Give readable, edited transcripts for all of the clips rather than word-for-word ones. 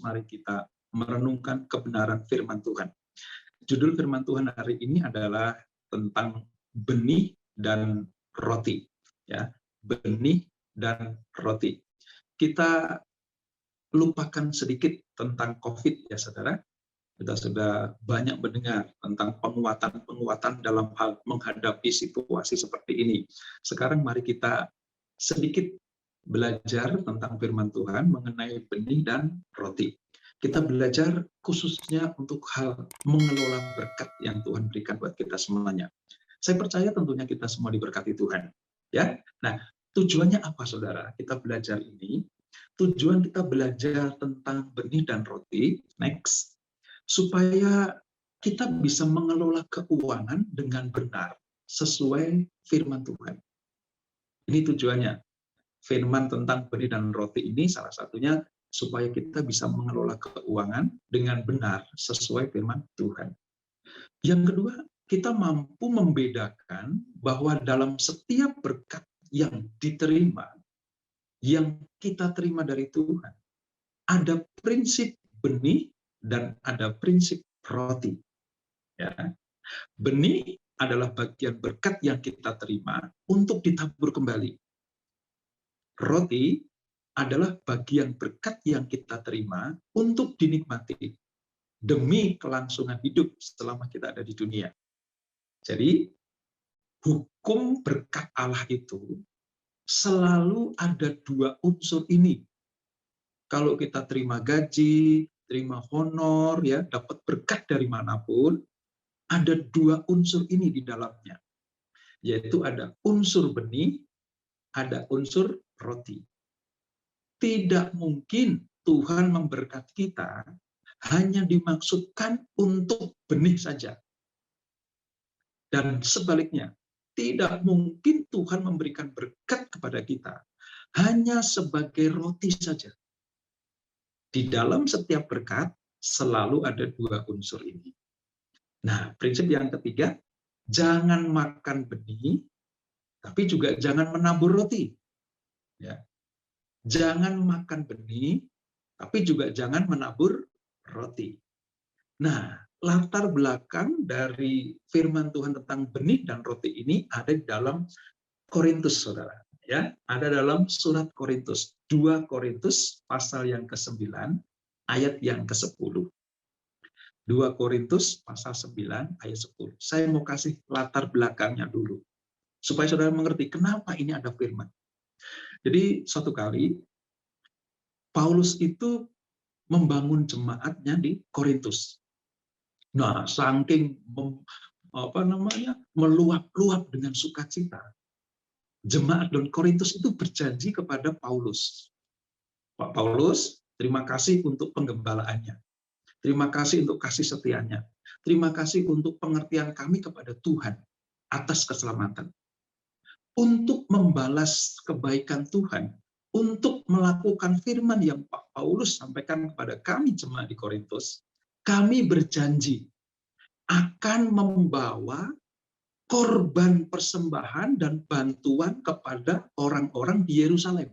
mari kita merenungkan kebenaran firman Tuhan. Judul firman Tuhan hari ini adalah tentang benih dan roti. Ya, benih dan roti. Kita lupakan sedikit tentang COVID ya saudara. Kita sudah banyak mendengar tentang penguatan-penguatan dalam hal menghadapi situasi seperti ini. Sekarang mari kita sedikit belajar tentang firman Tuhan mengenai benih dan roti. Kita belajar khususnya untuk hal mengelola berkat yang Tuhan berikan buat kita semuanya. Saya percaya tentunya kita semua diberkati Tuhan. Ya, nah tujuannya apa saudara? Kita belajar ini. Tujuan kita belajar tentang benih dan roti. Next. Supaya kita bisa mengelola keuangan dengan benar sesuai firman Tuhan. Ini tujuannya. Firman tentang benih dan roti ini salah satunya supaya kita bisa mengelola keuangan dengan benar sesuai firman Tuhan. Yang kedua, kita mampu membedakan bahwa dalam setiap berkat yang diterima, yang kita terima dari Tuhan, ada prinsip benih dan ada prinsip roti. Ya. Benih adalah bagian berkat yang kita terima untuk ditabur kembali. Roti adalah bagian berkat yang kita terima untuk dinikmati demi kelangsungan hidup selama kita ada di dunia. Jadi, hukum berkat Allah itu selalu ada dua unsur ini. Kalau kita terima gaji, terima honor, ya, dapat berkat dari manapun, ada dua unsur ini di dalamnya. Yaitu ada unsur benih, ada unsur roti. Tidak mungkin Tuhan memberkati kita hanya dimaksudkan untuk benih saja. Dan sebaliknya, tidak mungkin Tuhan memberikan berkat kepada kita hanya sebagai roti saja. Di dalam setiap berkat selalu ada dua unsur ini. Nah, prinsip yang ketiga, jangan makan benih, tapi juga jangan menabur roti. Ya. Jangan makan benih, tapi juga jangan menabur roti. Nah, latar belakang dari firman Tuhan tentang benih dan roti ini ada di dalam Korintus, saudara. Ya, ada dalam surat Korintus, 2 Korintus pasal yang ke-9 ayat yang ke-10. 2 Korintus pasal 9 ayat 10. Saya mau kasih latar belakangnya dulu supaya saudara mengerti kenapa ini ada firman. Jadi suatu kali Paulus itu membangun jemaatnya di Korintus. Nah, saking meluap-luap dengan sukacita, jemaat di Korintus itu berjanji kepada Paulus. Pak Paulus, terima kasih untuk penggembalaannya. Terima kasih untuk kasih setianya. Terima kasih untuk pengertian kami kepada Tuhan atas keselamatan. Untuk membalas kebaikan Tuhan, untuk melakukan firman yang Pak Paulus sampaikan kepada kami jemaat di Korintus, kami berjanji akan membawa korban persembahan dan bantuan kepada orang-orang di Yerusalem.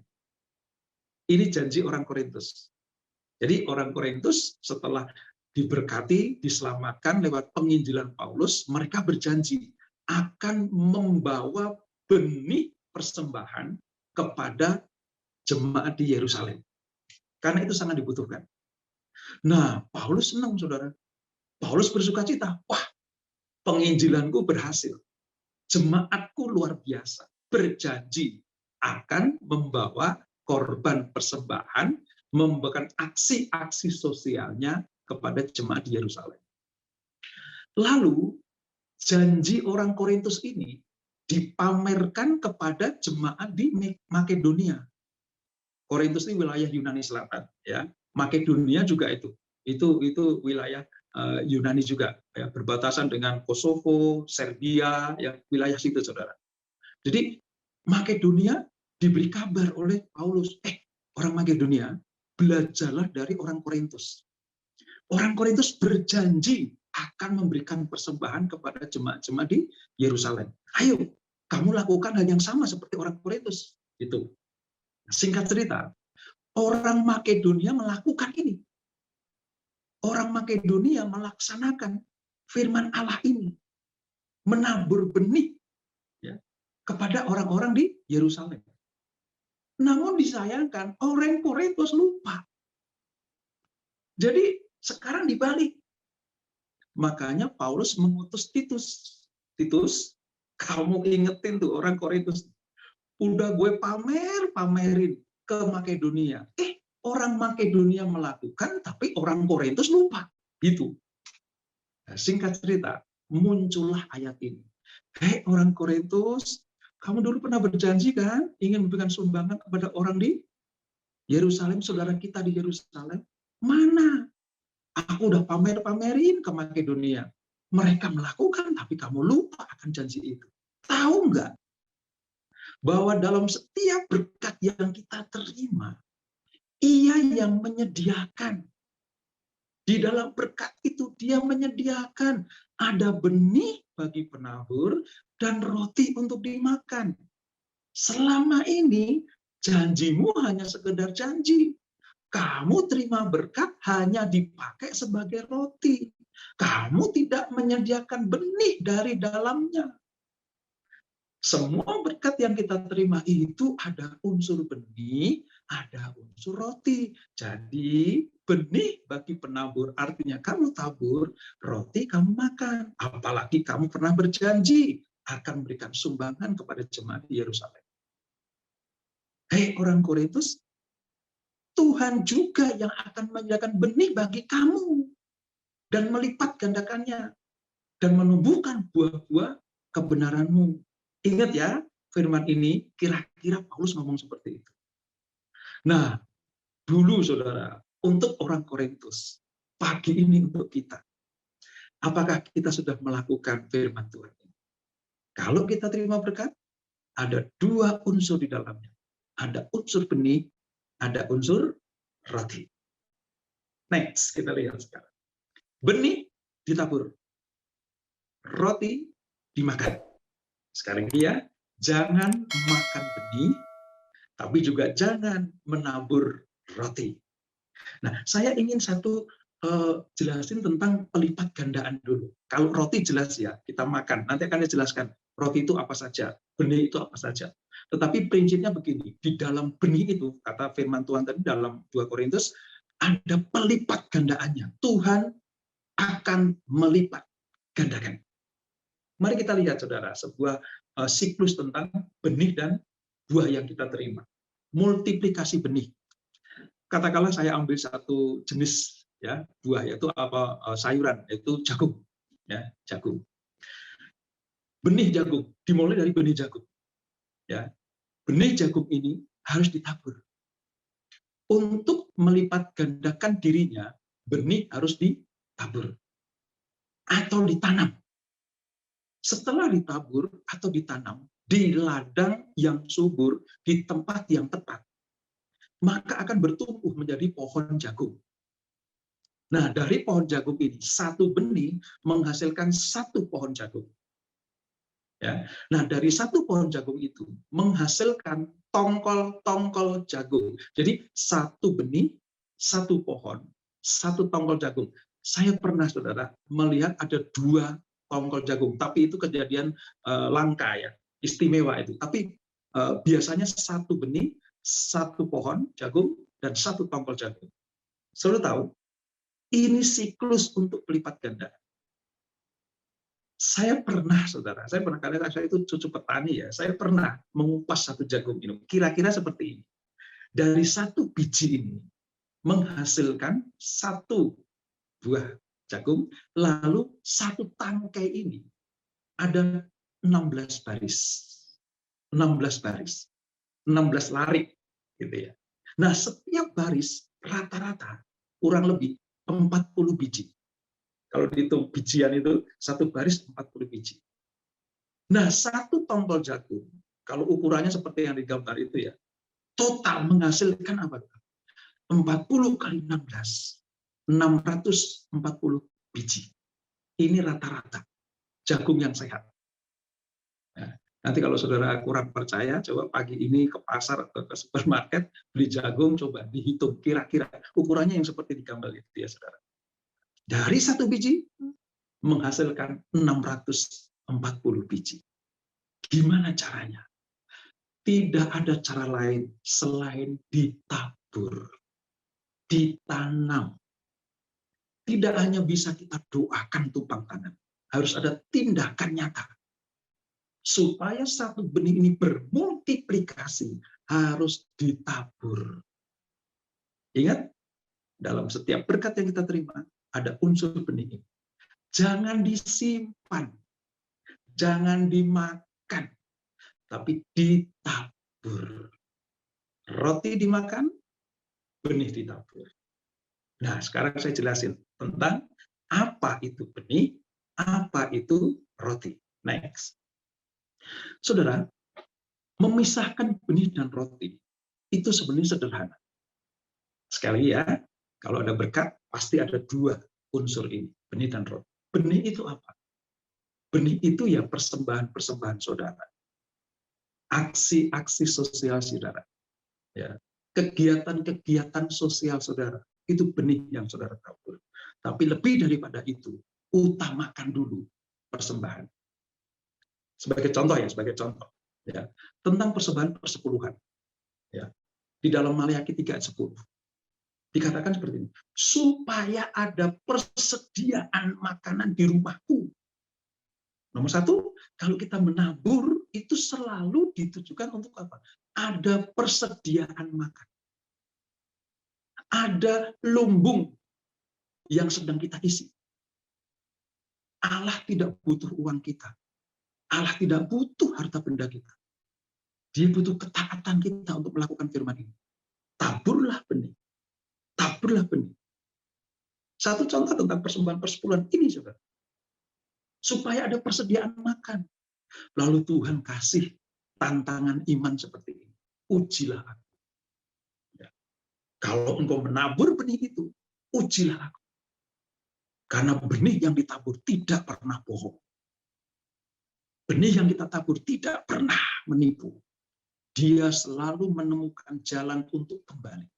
Ini janji orang Korintus. Jadi orang Korintus setelah diberkati, diselamatkan lewat penginjilan Paulus, mereka berjanji akan membawa benih persembahan kepada jemaat di Yerusalem. Karena itu sangat dibutuhkan. Nah, Paulus senang, saudara. Paulus bersukacita. Wah, penginjilanku berhasil. Jemaatku luar biasa. Berjanji akan membawa korban persembahan, membawakan aksi-aksi sosialnya kepada jemaat di Yerusalem. Lalu, janji orang Korintus ini dipamerkan kepada jemaat di Makedonia. Korintus ini wilayah Yunani Selatan, ya. Makedonia juga itu wilayah Yunani juga, ya, berbatasan dengan Kosovo, Serbia, ya, wilayah situ, saudara. Jadi Makedonia diberi kabar oleh Paulus, orang Makedonia, belajarlah dari orang Korintus. Orang Korintus berjanji akan memberikan persembahan kepada jemaat-jemaat di Yerusalem. Ayo, kamu lakukan hal yang sama seperti orang Korintus. Itu. Singkat cerita, orang Makedonia melakukan ini. orang Makedonia melaksanakan firman Allah ini, menabur benih ya, kepada orang-orang di Yerusalem. Namun disayangkan orang Korintus lupa. Jadi sekarang dibalik. Makanya Paulus mengutus Titus. Titus, kamu ingetin tuh orang Korintus. Udah gue pamerin ke Makedonia. Orang Makedonia melakukan, tapi orang Korintus lupa. Gitu. Nah, singkat cerita, muncullah ayat ini. Hei orang Korintus, kamu dulu pernah berjanji kan, ingin memberikan sumbangan kepada orang di Yerusalem, saudara kita di Yerusalem. Mana? Aku udah pamerin ke Makedonia. Mereka melakukan, tapi kamu lupa akan janji itu. Tahu nggak? Bahwa dalam setiap berkat yang kita terima, Ia yang menyediakan. Di dalam berkat itu, Dia menyediakan. Ada benih bagi penabur dan roti untuk dimakan. Selama ini, janjimu hanya sekedar janji. Kamu terima berkat hanya dipakai sebagai roti. Kamu tidak menyediakan benih dari dalamnya. Semua berkat yang kita terima itu ada unsur benih, ada unsur roti. Jadi benih bagi penabur artinya kamu tabur, roti kamu makan. Apalagi kamu pernah berjanji akan memberikan sumbangan kepada jemaat di Yerusalem. Hei orang Korintus, Tuhan juga yang akan menyediakan benih bagi kamu dan melipat gandakannya dan menumbuhkan buah-buah kebenaranmu. Ingat ya, firman ini kira-kira Paulus ngomong seperti itu. Nah, dulu saudara, untuk orang Korintus, pagi ini untuk kita, apakah kita sudah melakukan firman Tuhan ini? Kalau kita terima berkat, ada dua unsur di dalamnya. Ada unsur benih, ada unsur roti. Next, kita lihat sekarang. Benih ditabur, roti dimakan. Sekarang dia, jangan makan benih, tapi juga jangan menabur roti. Nah, saya ingin jelasin tentang pelipat gandaan dulu. Kalau roti jelas ya, kita makan. Nanti akan dijelaskan roti itu apa saja, benih itu apa saja. Tetapi prinsipnya begini, di dalam benih itu, kata firman Tuhan tadi dalam 2 Korintus, ada pelipat gandaannya. Tuhan akan melipat gandakan. Mari kita lihat, saudara, sebuah siklus tentang benih dan buah yang kita terima. Multiplikasi benih. Katakanlah saya ambil satu jenis ya buah, yaitu sayuran, yaitu jagung. Ya, jagung. Benih jagung, dimulai dari benih jagung. Ya, benih jagung ini harus ditabur. Untuk melipat gandakan dirinya, benih harus ditabur atau ditanam. Setelah ditabur atau ditanam di ladang yang subur, di tempat yang tepat, maka akan bertumbuh menjadi pohon jagung. Nah, dari pohon jagung ini, satu benih menghasilkan satu pohon jagung. Ya. Nah, dari satu pohon jagung itu menghasilkan tongkol-tongkol jagung. Jadi satu benih, satu pohon, satu tongkol jagung. Saya pernah, saudara, melihat ada 2 tongkol jagung, tapi itu kejadian langka ya, istimewa itu. Tapi biasanya satu benih, satu pohon jagung, dan satu tongkol jagung. Saudara tahu, ini siklus untuk pelipat ganda. Saya pernah, saudara, karena saya itu cucu petani ya, saya pernah mengupas satu jagung ini. Kira-kira seperti ini. Dari satu biji ini menghasilkan satu buah jagung, lalu satu tangkai ini ada 16 baris. 16 baris. 16 lari gitu ya. Nah, setiap baris rata-rata kurang lebih 40 biji. Kalau dihitung bijian itu, satu baris 40 biji. Nah, satu tongkol jagung, kalau ukurannya seperti yang digambar itu ya, total menghasilkan apa? 40 kali 16, 640 biji. Ini rata-rata jagung yang sehat. Nah, nanti kalau saudara kurang percaya, coba pagi ini ke pasar atau ke supermarket, beli jagung, coba dihitung kira-kira ukurannya yang seperti digambar itu ya, saudara. Dari satu biji menghasilkan 640 biji. Gimana caranya? Tidak ada cara lain selain ditabur, ditanam. Tidak hanya bisa kita doakan tumpang tangan, harus ada tindakan nyata. Supaya satu benih ini bermultiplikasi, harus ditabur. Ingat, dalam setiap berkat yang kita terima, ada unsur benih ini. Jangan disimpan, jangan dimakan, tapi ditabur. Roti dimakan, benih ditabur. Nah, sekarang saya jelasin tentang apa itu benih, apa itu roti. Next. Saudara, memisahkan benih dan roti itu sebenarnya sederhana. Sekali ya, kalau ada berkat, pasti ada dua unsur ini, benih dan roti. Benih itu apa? Benih itu ya persembahan-persembahan saudara. Aksi-aksi sosial saudara. Ya. Kegiatan-kegiatan sosial saudara. Itu benih yang saudara tabur. Tapi lebih daripada itu, utamakan dulu persembahan. Sebagai contoh ya, tentang persembahan persepuluhan. Ya. Di dalam Maleakhi 3 ayat 10. Dikatakan seperti ini, supaya ada persediaan makanan di rumahku. Nomor satu, kalau kita menabur, itu selalu ditujukan untuk apa? Ada persediaan makan. Ada lumbung yang sedang kita isi. Allah tidak butuh uang kita. Allah tidak butuh harta benda kita. Dia butuh ketaatan kita untuk melakukan firman ini. Taburlah benih. Taburlah benih. Satu contoh tentang persembahan persepuluhan ini, saudara. Supaya ada persediaan makan. Lalu Tuhan kasih tantangan iman seperti ini. Ujilah aku. Ya. Kalau engkau menabur benih itu, ujilah aku. Karena benih yang ditabur tidak pernah bohong. Benih yang kita tabur tidak pernah menipu. Dia selalu menemukan jalan untuk kembali.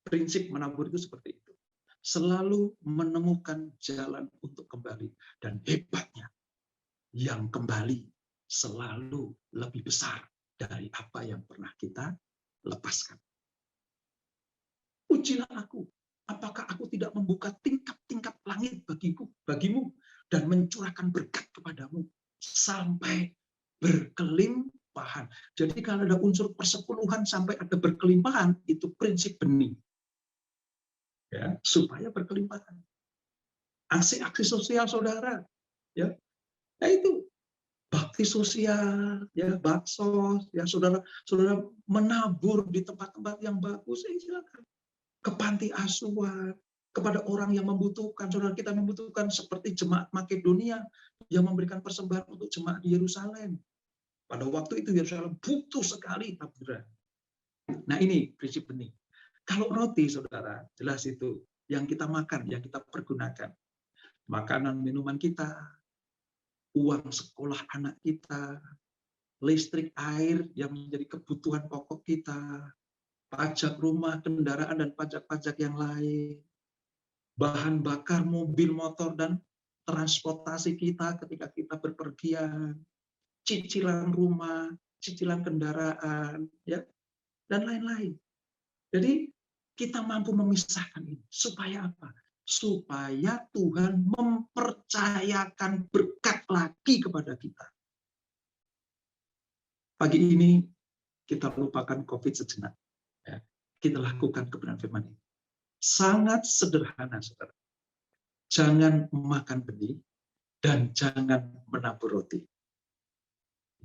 Prinsip menabur itu seperti itu. Selalu menemukan jalan untuk kembali. Dan hebatnya, yang kembali selalu lebih besar dari apa yang pernah kita lepaskan. Ujilah aku. Apakah aku tidak membuka tingkap-tingkap langit bagimu dan mencurahkan berkat kepadamu sampai berkelimpahan. Jadi kalau ada unsur persepuluhan sampai ada berkelimpahan, itu prinsip benih. Ya, supaya berkelimpahan. Aksi-aksi sosial saudara, ya. Nah itu bakti sosial, ya, baksos, ya saudara menabur di tempat-tempat yang bagus, silakan. Ke panti asuhan, kepada orang yang membutuhkan. Saudara kita membutuhkan seperti jemaat Makedonia yang memberikan persembahan untuk jemaat di Yerusalem. Pada waktu itu Yerusalem butuh sekali taburan. Nah ini prinsip benih. Kalau roti, saudara, jelas itu yang kita makan, yang kita pergunakan. Makanan, minuman kita, uang sekolah anak kita, listrik, air yang menjadi kebutuhan pokok kita, pajak rumah, kendaraan, dan pajak-pajak yang lain, bahan bakar mobil, motor, dan transportasi kita ketika kita berpergian, cicilan rumah, cicilan kendaraan, ya, dan lain-lain. Jadi kita mampu memisahkan ini. Supaya apa? Supaya Tuhan mempercayakan berkat lagi kepada kita. Pagi ini kita lupakan COVID sejenak. Ya, kita lakukan kebenaran firman ini. Sangat sederhana, saudara. Jangan makan benih dan jangan menabur roti.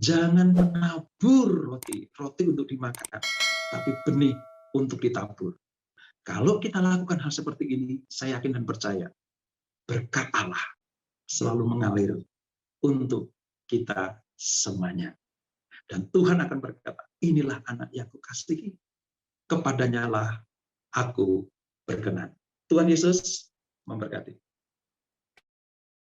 Jangan menabur roti untuk dimakan, tapi benih untuk ditabur. Kalau kita lakukan hal seperti ini, saya yakin dan percaya, berkat Allah selalu mengalir untuk kita semuanya. Dan Tuhan akan berkata, inilah anak yang kukasihi, kepadanya lah aku berkenan. Tuhan Yesus memberkati.